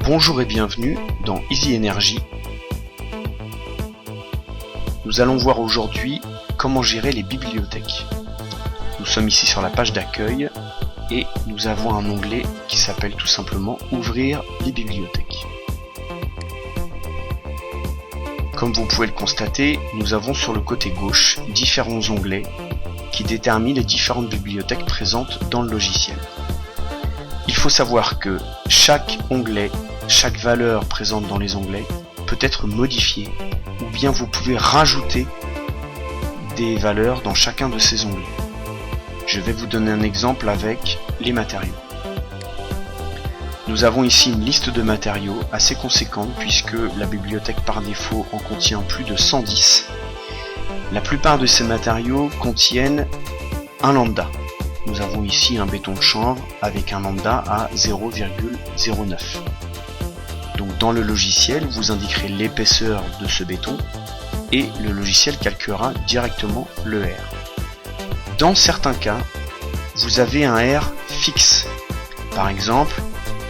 Bonjour et bienvenue dans Easy Energy. Nous allons voir aujourd'hui comment gérer les bibliothèques. Nous sommes ici sur la page d'accueil et nous avons un onglet qui s'appelle tout simplement Ouvrir les bibliothèques. Comme vous pouvez le constater, nous avons sur le côté gauche différents onglets qui déterminent les différentes bibliothèques présentes dans le logiciel. Il faut savoir que chaque onglet, chaque valeur présente dans les onglets peut être modifiée ou bien vous pouvez rajouter des valeurs dans chacun de ces onglets. Je vais vous donner un exemple avec les matériaux. Nous avons ici une liste de matériaux assez conséquente puisque la bibliothèque par défaut en contient plus de 110. La plupart de ces matériaux contiennent un lambda. Nous avons ici un béton de chanvre avec un lambda à 0,09. Donc dans le logiciel, vous indiquerez l'épaisseur de ce béton et le logiciel calculera directement le R. Dans certains cas, vous avez un R fixe. Par exemple,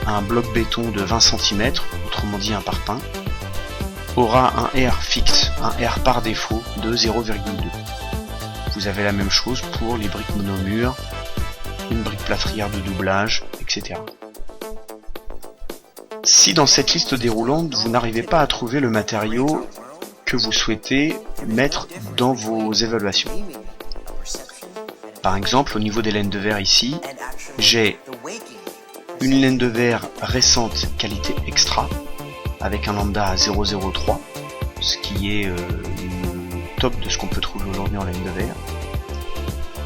un bloc béton de 20 cm, autrement dit un parpaing, aura un R fixe, un R par défaut de 0,2. Vous avez la même chose pour les briques monomures, une brique plâtrière de doublage, etc. Si dans cette liste déroulante, vous n'arrivez pas à trouver le matériau que vous souhaitez mettre dans vos évaluations. Par exemple, au niveau des laines de verre ici, j'ai une laine de verre récente qualité extra avec un lambda à 0,03, ce qui est le top de ce qu'on peut trouver aujourd'hui en laine de verre.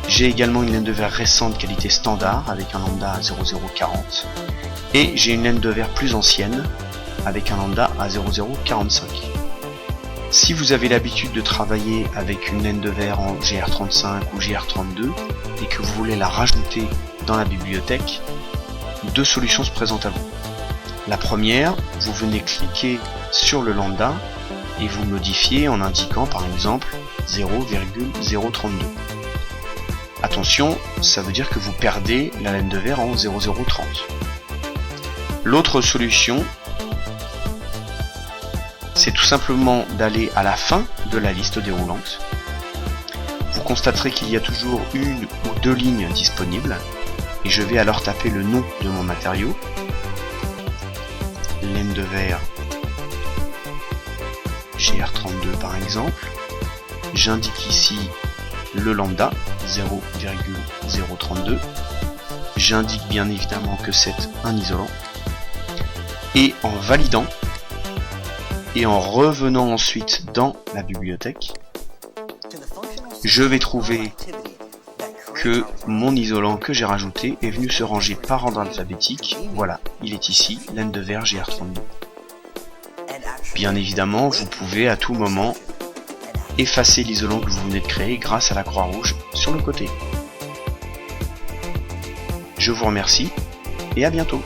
J'ai également une laine de verre récente qualité standard avec un lambda à 0,040 et j'ai une laine de verre plus ancienne avec un lambda à 0,045. Si vous avez l'habitude de travailler avec une laine de verre en GR35 ou GR32 et que vous voulez la rajouter dans la bibliothèque, deux solutions se présentent à vous. La première, vous venez cliquer sur le lambda et vous modifiez en indiquant par exemple 0,032. Attention, ça veut dire que vous perdez la laine de verre en 0,030. L'autre solution, c'est tout simplement d'aller à la fin de la liste déroulante. Vous constaterez qu'il y a toujours une ou deux lignes disponibles et je vais alors taper le nom de mon matériau, laine de verre GR32 par exemple. J'indique ici le lambda 0,032. J'indique bien évidemment que c'est un isolant. Et en validant et en revenant ensuite dans la bibliothèque, je vais trouver que mon isolant que j'ai rajouté est venu se ranger par ordre alphabétique. Voilà, il est ici, laine de verre GR32. Bien évidemment, vous pouvez à tout moment effacer l'isolant que vous venez de créer grâce à la croix rouge sur le côté. Je vous remercie et à bientôt.